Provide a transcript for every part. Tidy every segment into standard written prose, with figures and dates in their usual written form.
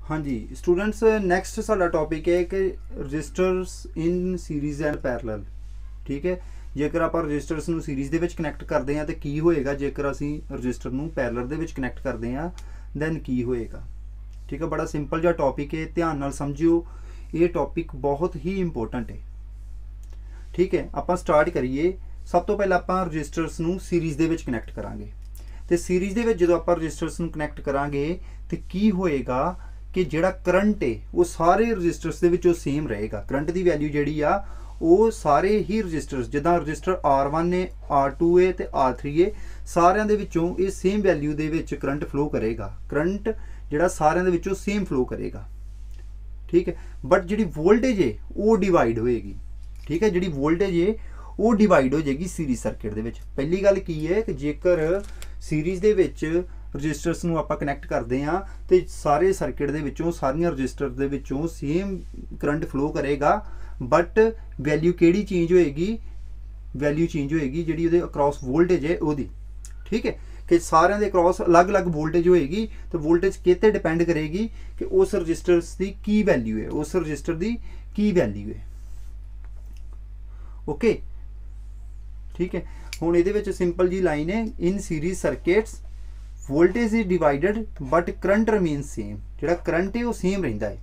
हाँ जी students, next साडा टॉपिक है कि resistors in series and parallel. ठीक है, जेकर आप रजिस्टर्स ਨੂੰ ਸੀਰੀਜ਼ ਦੇ ਵਿੱਚ ਕਨੈਕਟ ਕਰਦੇ ਹਾਂ ਤੇ ਕੀ ਹੋਏਗਾ, ਜੇਕਰ ਅਸੀਂ ਰਜਿਸਟਰ ਨੂੰ ਪੈਰਲਲ ਦੇ ਵਿੱਚ ਕਨੈਕਟ ਕਰਦੇ ਹਾਂ ਦੈਨ ਕੀ ਹੋਏਗਾ। ਠੀਕ ਹੈ, ਬੜਾ ਸਿੰਪਲ ਜਿਹਾ ਟੌਪਿਕ ਹੈ, ਧਿਆਨ ਨਾਲ ਸਮਝਿਓ, ਇਹ ਟੌਪਿਕ ਬਹੁਤ ਹੀ ਇੰਪੋਰਟੈਂਟ ਹੈ। ਠੀਕ ਹੈ, ਆਪਾਂ ਸਟਾਰਟ ਕਰੀਏ। ਸਭ ਤੋਂ ਪਹਿਲਾਂ ਆਪਾਂ ਰਜਿਸਟਰਸ ਨੂੰ ਸੀਰੀਜ਼ ਦੇ ਵਿੱਚ ਕਨੈਕਟ ਕਰਾਂਗੇ ਤੇ ਸੀਰੀਜ਼ ਦੇ ਵਿੱਚ ਜਦੋਂ ਆਪਾਂ ਰਜਿਸਟਰਸ ਨੂੰ ਕਨੈਕਟ ਕਰਾਂਗੇ ਤੇ ਕੀ ਹੋਏਗਾ कि जिहड़ा करंट है वो सारे रजिस्टर्स दे विचों सेम रहेगा। करंट की वैल्यू जिहड़ी आ वो सारे ही रजिस्टर्स, जिद्दां रजिस्टर R1 है, R2 है ते R3 है, सारियां दे विचों ये सेम वैल्यू दे विच करंट फ्लो करेगा। करंट जिहड़ा सारियां दे विचों सेम फ्लो करेगा। ठीक है, बट जिहड़ी वोल्टेज है वो डिवाइड होएगी। ठीक है, जिहड़ी वोल्टेज है वो डिवाइड हो जाएगी सीरीज सर्किट दे विच। पहली गल की है कि जेकर सीरीज दे विच रजिस्टर्स ਨੂੰ ਆਪਾਂ ਕਨੈਕਟ ਕਰਦੇ ਹਾਂ ਤੇ ਸਾਰੇ ਸਰਕਟ ਦੇ ਵਿੱਚੋਂ ਸਾਰੀਆਂ ਰਜਿਸਟਰ ਦੇ ਵਿੱਚੋਂ ਸੇਮ ਕਰੰਟ ਫਲੋ ਕਰੇਗਾ, ਬਟ ਵੈਲਿਊ ਕਿਹੜੀ ਚੇਂਜ ਹੋਏਗੀ? ਵੈਲਿਊ ਚੇਂਜ ਹੋਏਗੀ ਜਿਹੜੀ ਉਹਦੇ ਅਕ੍ਰੋਸ ਵੋਲਟੇਜ ਹੈ ਉਹਦੀ। ਠੀਕ ਹੈ, ਕਿ ਸਾਰਿਆਂ ਦੇ ਅਕ੍ਰੋਸ ਅਲੱਗ-ਅਲੱਗ ਵੋਲਟੇਜ ਹੋਏਗੀ ਤੇ ਵੋਲਟੇਜ ਕਿਤੇ ਡਿਪੈਂਡ ਕਰੇਗੀ ਕਿ ਉਸ ਰਜਿਸਟਰਸ ਦੀ ਕੀ ਵੈਲਿਊ ਹੈ, ਉਸ ਰਜਿਸਟਰ ਦੀ ਕੀ ਵੈਲਿਊ ਹੈ। ਓਕੇ, ਠੀਕ ਹੈ। ਹੁਣ ਇਹਦੇ ਵਿੱਚ ਸਿੰਪਲ ਜੀ ਲਾਈਨ ਹੈ, in series circuits voltage is divided but current remain same. जो करंट है वो सेम रहिंदा है।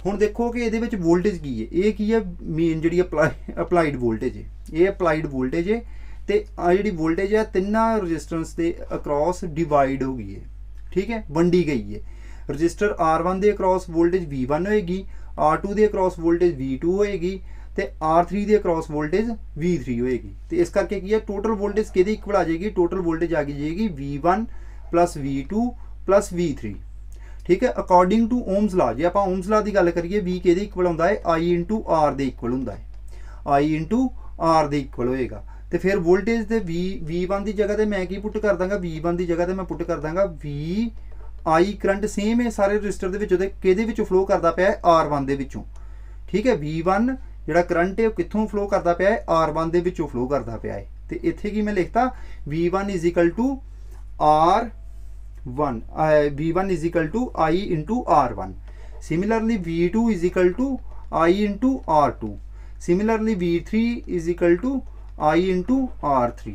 हुण देखो कि ये वोल्टेज की है, ये की है मेन जी अपलाइड वोल्टेज है, ये अपलाइड वोल्टेज है तो जी वोल्टेज है तिना रजिस्टेंस के अक्रॉस डिवाइड हो गई है। ठीक है, वंडी गई है। रजिस्टर R1 के अक्रॉस वोल्टेज V1 होएगी, R2 के अक्रॉस वोल्टेज V2 होएगी तो R3 के अक्रॉस वोल्टेज V3 होएगी। तो इस करके की है टोटल वोल्टेज किहदे इक्वल आ जाएगी? टोटल वोल्टेज आ गई जाएगी V1 plus V2 plus V3। ठीक है, अकॉर्डिंग टू ओम्स ला, जे आपां ओम्स ला की गल करिए V किहदे इक्वल होंदा है? I into R they equal होंदा है, I into R they equal होएगा। तो फिर वोल्टेज दे V1 की जगह ते मैं की पुट कर दांगा? V1 की जगह ते मैं पुट कर दांगा I करंट सेम है सारे रजिस्टर दे विचों, ते किहदे विचों फ्लो करदा पिया है? R1 दे विचों। ठीक है, V1 जिहड़ा करंट है कित्थों फ्लो करदा पिया है? R1 दे विचों फ्लो करदा पिया है। तो इत्थे की मैं लिखता V1 is equal to R1, V1 is equal to I into R1। Similarly V2 is equal to I into R2। Similarly V3 is equal to I into R3।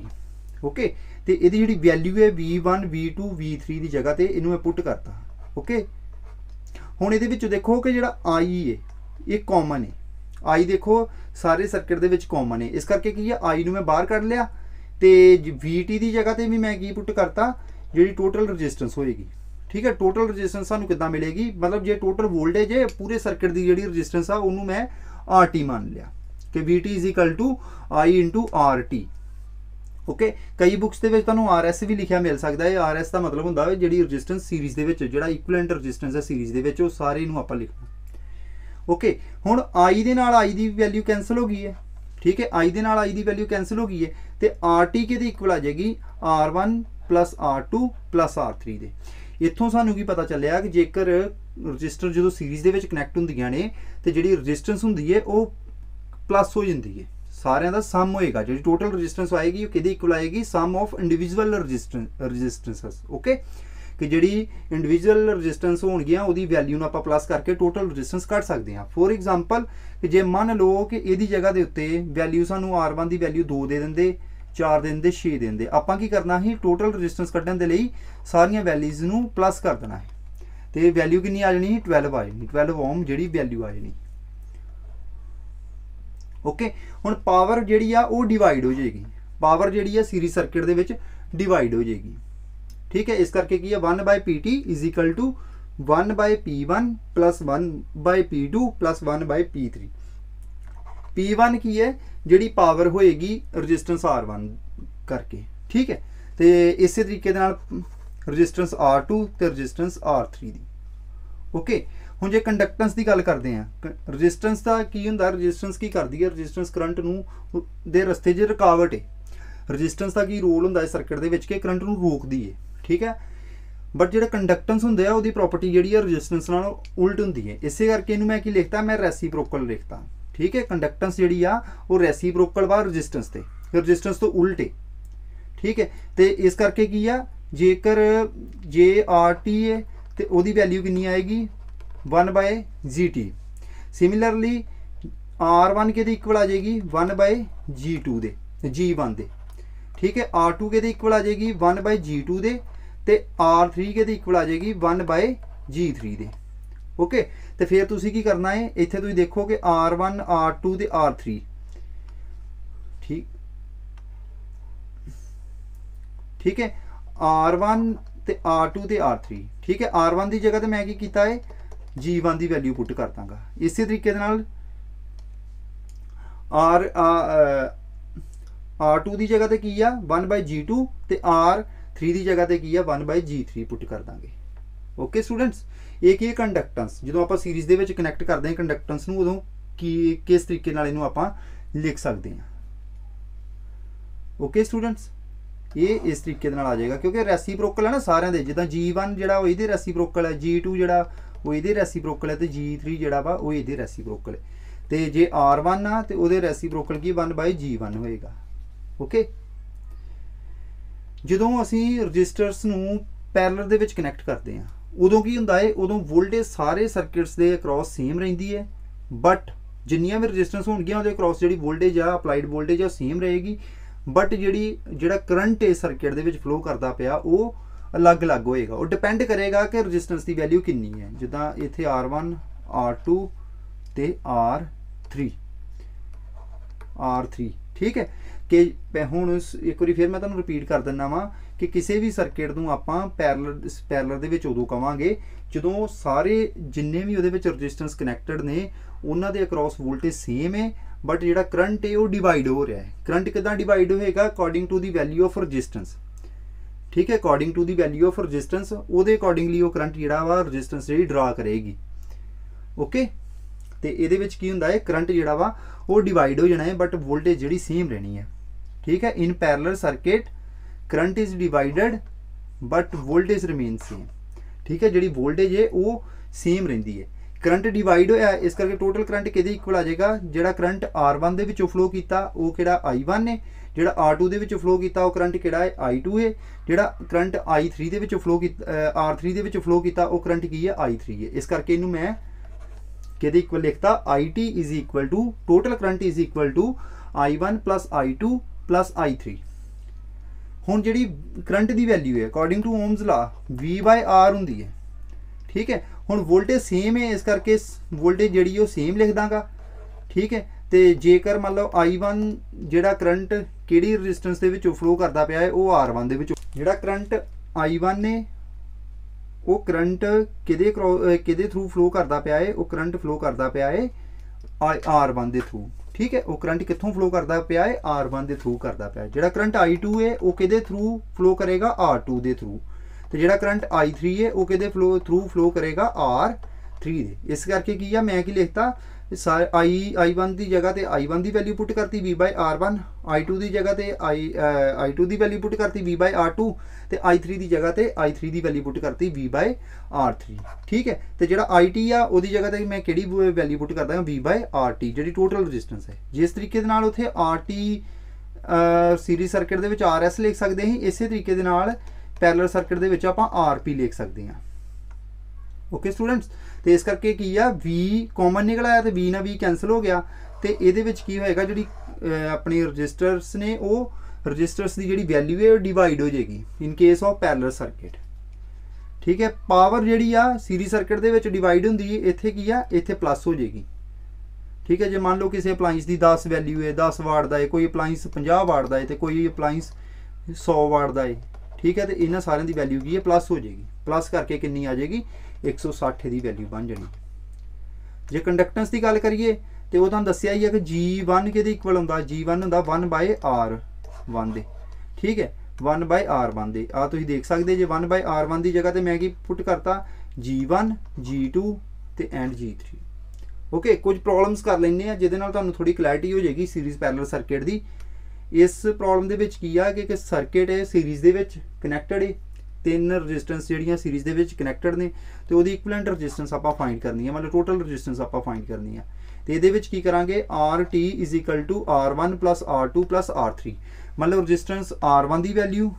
Okay, तो ये जी वैल्यू है V1 V2 V3 की जगह पर इनू मैं put करता। Okay, हुण इहदे विच देखो कि जिहड़ा I है ये कॉमन है, I देखो सारे सर्किट दे विच कॉमन है, इस करके की है I नू मैं बाहर कढ लिया तो VT की जगह पर भी मैं की पुट करता जी टोटल रजिस्टेंस होएगी। ठीक है, टोटल रजिस्टेंस सानू किद्दां मिलेगी? मतलब जे टोटल वोल्टेज है पूरे सर्किट की जी रजिस्टेंस आ उन्होंने मैं RT मान लिया कि VT is equal to I into RT। Okay, कई बुक्स के तुहानू RS भी लिखा मिल सकता है। RS का मतलब होंदा है जी रजिस्टेंस सीरीज़ दे विच जिहड़ा इक्विवेलेंट रजिस्टेंस है सीरीज़ दे विच, वो सारे नू आपां लिखना। ओके, हुण I दे नाल I दी वैल्यू कैंसल हो गई है। ठीक है, I दे नाल I दी वैल्यू कैंसल हो गई है तो RT किहदे इक्वल आ जाएगी? R1 plus R2 plus R3 दे। इत्थों सानू की पता चलिया कि जेकर रजिस्टर जो सीरीज़ दे विच कनैक्ट हुंदियां ने तो जिहड़ी रजिस्टेंस हुंदी है वो प्लस हो जाती है, सारियां दा सम होएगा। जिहड़ी टोटल रजिस्टेंस आएगी वो किहदे इक्वल आएगी? सम ऑफ इंडिविजुअल रजिस्टेंसेस। ओके, कि जिहड़ी इंडिविजुअल रजिस्टेंस होणगियां उहदी वैल्यू नूं आपां प्लस करके टोटल रजिस्टेंस कढ सकते हैं। फॉर एग्जाम्पल कि जे मान लो कि इहदी जगह के उत्ते वैल्यू सानू R1 की वैल्यू 2 दे देंदे, 4 दे देंदे, 6 दे देंदे, आपां की करना ही टोटल रजिस्टेंस कढण दे लई सारियां वैल्यूज़ नूं प्लस कर देना है। तो वैल्यू कितनी आ जानी? 12 आ जानी, 12 ओम जिहड़ी वैल्यू आ जानी। ओके, हुण पावर जिहड़ी आ वो डिवाइड हो जाएगी, पावर जिहड़ी आ सीरीज सर्किट दे विच डिवाइड हो जाएगी। ठीक है, इस करके की है 1/PT is equal to 1/P1 plus 1/P2 plus 1/P3। P1 की है जिहड़ी पावर होएगी रजिस्टेंस R1 करके। ठीक है, तो इस तरीके दे नाल रजिस्टेंस R2 तो रजिस्टेंस R3 दी। ओके, हुण जे कंडक्टेंस की गल करते हैं, रजिस्टेंस का की हुंदा? रजिस्टेंस की करदी है? रजिस्टेंस करंट नूं दे रस्ते च रुकावट है। रजिस्टेंस का की रोल हुंदा है सर्किट दे विच कि करंट नूं रोकदी है। ठीक है, बट जो कंडक्टेंस होंगे उसकी प्रॉपर्टी जी रजिस्टेंस नाल उल्ट होंगी है, इस करके इनू मैं की लिखता? मैं रेसिप्रोकल लिखता। ठीक है, कंडक्टेंस जी वो रेसिप्रोकल वा रजिस्टेंस तो उल्ट है। ठीक है, तो इस करके की जेकर जे RT है तो वैल्यू कितनी आएगी? 1 bye G T. Similarly R1 के इक्वल आ जाएगी 1 बाय G2 दे G1 दे, ठीक है। R2 के इक्वल आ जाएगी 1 बाय G2 दे, ते R3 के इक्वल आ जाएगी 1 बाय G3 दे। ओके, तो फिर तुसी की करना है, इत्थे तुसी देखो कि R1 R2 ते R3, ठीक है, R1 ते R2 ते R3, ठीक है। R1 की जगह तो मैं की कीता है G1 की वैल्यू पुट कर दांगा। इसी तरीके दे नाल R2 की जगह तो की आ 1 बाय G2 ते R3 की जगह तो की आ 1 बाय G3 पुट कर देंगे। ओके स्टूडेंट्स, एक ही कंडक्टेंस जो आप सीरीज़ दे विच कनैक्ट करते हैं कंडक्टेंस नूं, उदों की किस तरीके नाल इहनूं आपां लिख सकते हैं। ओके स्टूडेंट्स, ये इस तरीके नाल आ जाएगा क्योंकि रेसिप्रोकल है ना सारिਆਂ ਦੇ, जिद्दां G1 ਜਿਹੜਾ ਉਹ ਇਹਦੇ रेसिप्रोकल है, G2 ਜਿਹੜਾ ਉਹ ਇਹਦੇ रेसिप्रोकल है, तो G3 ਜਿਹੜਾ ਵਾ ਉਹ ਇਹਦੇ रेसिप्रोकल है। तो जे R1 आ तो ਉਹਦੇ रेसिप्रोकल की 1 बाय G1 होएगा। ओके, ਜਦੋਂ ਅਸੀਂ ਰਜਿਸਟਰਸ ਨੂੰ ਪੈਰਲਲ ਦੇ ਵਿੱਚ ਕਨੈਕਟ ਕਰਦੇ ਹਾਂ ਉਦੋਂ ਕੀ ਹੁੰਦਾ ਹੈ, ਉਦੋਂ ਵੋਲਟੇਜ ਸਾਰੇ ਸਰਕਿਟਸ ਦੇ ਅਕ੍ਰੋਸ ਸੇਮ ਰਹਿੰਦੀ ਹੈ, ਬਟ ਜਿੰਨੀਆਂ ਵੀ ਰਜਿਸਟੈਂਸ ਹੋਣਗੀਆਂ ਉਹਦੇ ਅਕ੍ਰੋਸ ਜਿਹੜੀ ਵੋਲਟੇਜ ਆ ਅਪਲਾਈਡ ਵੋਲਟੇਜ ਆ ਸੇਮ ਰਹੇਗੀ, ਬਟ ਜਿਹੜਾ ਕਰੰਟ ਇਸ ਸਰਕਿਟ ਦੇ ਵਿੱਚ ਫਲੋ ਕਰਦਾ ਪਿਆ ਉਹ ਅਲੱਗ-ਅਲੱਗ ਹੋਏਗਾ। ਉਹ ਡਿਪੈਂਡ ਕਰੇਗਾ ਕਿ ਰਜਿਸਟੈਂਸ ਦੀ ਵੈਲਿਊ ਕਿੰਨੀ ਹੈ। ਜਿੱਦਾਂ ਇੱਥੇ R1 R2 ਤੇ R3, ठीक है। कि हुण एक बार फिर मैं तुहानूं रिपीट कर दिंदा वां कि किसी भी सर्किट नूं आपां पैरलल दे विच उदों कवांगे जदों सारे जिन्ने भी उहदे विच रजिस्टेंस कनैक्टेड ने उन्हां दे अक्रॉस वोल्टेज सेम है, बट जिहड़ा करंट है वो डिवाइड हो रहा है। करंट किदां डिवाइड होएगा? According to the value of resistance, ठीक है। According to the value of resistance उहदे अकॉर्डिंगली वो करंट जिहड़ा वा रजिस्टेंस जिहड़ी ड्रा करेगी। ओके, तो ये की होंदा है करंट जिहड़ा वा वो डिवाइड हो जाना है, बट वोल्टेज जिहड़ी सेम रहनी है, ठीक है। In parallel circuit current is divided but voltage remain same, ठीक है। जिहड़ी वोल्टेज है वो सेम रहिंदी है। करंट डिवाइड होया इस करके टोटल करंट किहदे इक्वल आ जाएगा? जिहड़ा करंट R1 दे विचों फ्लो कीता वो किहड़ा I1 है, जिहड़ा R2 दे विचों फ्लो कीता वो करंट किहड़ा है I2 है, जिहड़ा करंट I3 दे विचों फ्लो कीता R3 दे विचों फ्लो कीता वो करंट की है I3 है। इस करके इनू मैं किहदे इक्वल लिखता IT is equal to total current is equal to I1 plus I2 plus I3। हुण जिहड़ी करंट की वैल्यू है according to Ohm's law V by R हुंदी है, ठीक है। हुण वोल्टेज सेम है इस करके वोल्टेज जिहड़ी वो सेम लिख दांगा, ठीक है। तो जेकर मान लो I1 जिहड़ा करंट किहड़ी रजिस्टेंस दे विचों फ्लो करदा पिया है वो R1 दे विचों, जिहड़ा करंट I1 ने वो करंट किहदे थ्रू फ्लो करदा पिया है? वो करंट फ्लो करदा पिया है R1 दे थ्रू, ठीक है। वो करंट कित्थों फ्लो करदा पिया है? R1 दे थ्रू करदा पिया है। जिहड़ा करंट I2 है वो किहदे थ्रू फ्लो करेगा? R2 दे थ्रू। तो जिहड़ा करंट I3 है वो किहदे थ्रू फ्लो करेगा? R3 दे। इस करके की है मैं की लिखता I1 की जगह तो I1 की वैल्यू पुट करती V बाय R1, I2 की जगह तो I2 की वैल्यू पुट करती V बाय R2, तो I3 की जगह तो I3 की वैल्यू पुट करती V बाय R3, ठीक है। तो जिहड़ा IT आ उहदी जगह तो मैं किहड़ी वैल्यू पुट करदा V बाय RT जिहड़ी टोटल रजिस्टेंस है। जिस तरीके दे नाल उत्थे RT सीरीज सर्किट दे विच RS लिख सकते हैं, इसे तरीके दे नाल पैरेलल सर्किट दे विच आपां RP लिख सकते हैं। ओके स्टूडेंट्स, तो इस करके की आ V कॉमन निकल आया तो V ना V कैंसल हो गया, तो ये की होएगा जी अपनी रजिस्टर्स ने वो रजिस्टर्स की जी वैल्यू है डिवाइड हो जाएगी in case of parallel circuit, ठीक है। पावर जी आ सीरीज सर्किट के डिवाइड होंगी है, इत्थे की आ इत्थे प्लस हो जाएगी, ठीक है। जो मान लो किसी अपलाइंस की 10 वैल्यू है 10 वाट का है, कोई अपलाइंस 50 वाट का है, तो कोई अपलाइंस 100 वाट का है, ठीक है। तो इन्होंने सारे की वैल्यू की है प्लस हो जाएगी, प्लस करके कितनी आ जाएगी 160 की वैल्यू बन जानी। जे कंडक्टेंस की गल करिए तो वो तुहानूं दस्सिया ही है कि G1 के इक्वल होंदा, G1 होंदा 1 बाय R1 दे, ठीक है। 1 बाय R1 दे आ तुसीं देख सकते जे 1 बाय R1 की जगह तो मैं की पुट करता G1 G2 ते एंड G3। ओके, कुछ प्रॉब्लम्स कर लेंगे आ जिहदे नाल तुहानूं थोड़ी क्लैरिटी हो जाएगी सीरीज पैरेलल सर्किट की। इस प्रॉब्लम दे विच की आ कि सर्किट है सीरीज दे विच कनैक्टेड है, 3 रजिस्टेंस जिहड़ियां सीरीज दे विच कनैक्टेड ने, तो उहदी इक्विवेलेंट रजिस्टेंस आपां फाइंड करनी है, मतलब टोटल रजिस्टेंस आपां फाइंड करनी है। तो इहदे विच की करांगे RT is equal to R1 plus R2 plus R3, मतलब रजिस्टेंस R1 की वैल्यू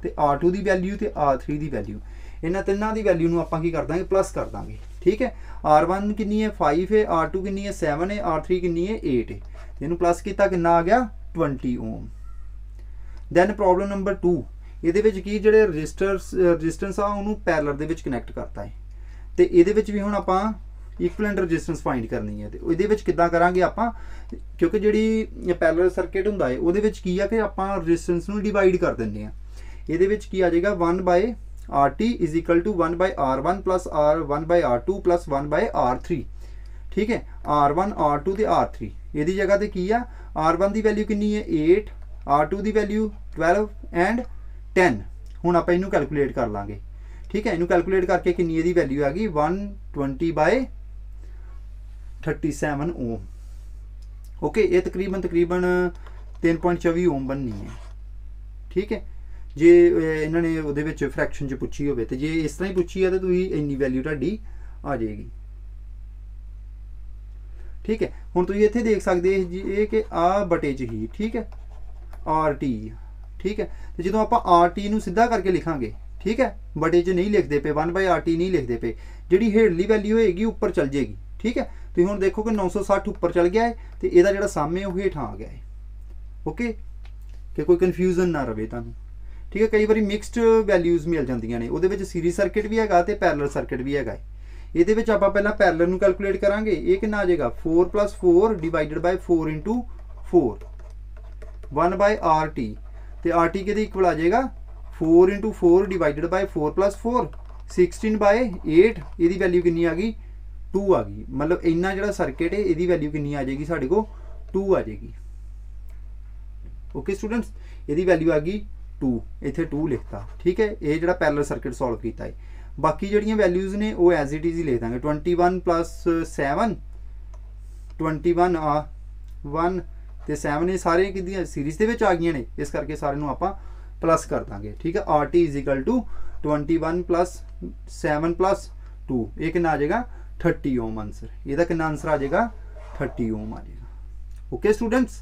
तो R2 की वैल्यू तो R3 की वैल्यू, इन्हां तिन्नां की वैल्यू नूं आपां की कर दांगे प्लस कर दांगे, ठीक है। R1 कितनी है 5 है, R2 कितनी है 7 है, R3 कितनी है 8 है। इन्हों प्लस किया कितना आ गया 20 ओम। दैन प्रॉब्लम नंबर 2 ये की जोड़े रजिस्टेंस आ उन्होंने पैरलर दे विच कनैक्ट करता है। तो ये भी हम आप इक्वलेंट रजिस्टेंस फाइंड करनी है। तो ये किदा करांगे आप, क्योंकि जी पैरलर सर्किट होंदा है वो की है कि आप रजिस्टेंस नूं डिवाइड कर देंगे। ये की आ जाएगा 1/RT is equal to 1/R1 plus R1/R2 plus 1/R3। ठीक है, R1 R2 तो R3 ये जगह तो की है R1 की वैल्यू कितनी है 8, R2 की वैल्यू 12 एंड 10। हुण आप इनू कैलकुलेट कर लांगे। ठीक है, इनू कैलकुलेट करके कितनी ये वैल्यू आ गई 120/37 ओम। ओके, ये तकरीबन 3.24 ओम बननी है। ठीक है, जे इन्होंने वो फ्रैक्शन च पूछी हो, तो जे इस तरह ही पूछी है तो इन्नी वैल्यू तुहाडी आ जाएगी। ठीक है, हुण तुसीं इत्थे देख सकते जी ये कि आ बटे च ही। ठीक है, RT। ठीक है, तो जो आप RT नूं सीधा करके लिखांगे, ठीक है, बटे च नहीं लिखते पे 1/RT नहीं लिखते पे, जी हेठली वैल्यू होएगी उपर चल जाएगी। ठीक है, तो हम देखो कि 960 उपर चल गया है, तो यदा जो सामे वो हेठ आ गया है। ओके, कि कोई कन्फ्यूजन ना रहे तुहानूं। ठीक है, कई बार मिक्सड वैल्यूज़ मिल जांदियां ने, उहदे सीरीज सर्किट भी है तो पैरलर सर्किट भी है। ये आप पहला पैरलर नूं कैलकुलेट करांगे, ये कितना आ जाएगा 4 + 4 डिवाइडेड बाय 4 × 4 1/RT। तो RT के इक्वल आ जाएगा 4 × 4 डिवाइडेड बाय 4 + 4 16/8। ये वैल्यू कितनी आ गई 2 आ गई। मतलब इन्ना जो सर्किट है ये वैल्यू कितनी आ जाएगी साढ़े को 2 आ जाएगी। ओके स्टूडेंट्स, ये वैल्यू आ गई 2, इत्थे 2 लिखता। ठीक है, ये जो पैरलर सर्किट सॉल्व किया है। बाकी जड़ियाँ वैल्यूज़ ने वो एज इट इज़ ही लिख देंगे। 21 + 7 21 1 तो 7 ये सारे कि सीरीज़ के आ गई ने, इस करके सारे आप प्लस कर देंगे। ठीक है, RT इज इक्वल टू 21 + 7 + 2 ये कितना आ जाएगा 30 ओम आंसर। यदा कितना आंसर आ जाएगा 30 ओम आ जाएगा। Okay students.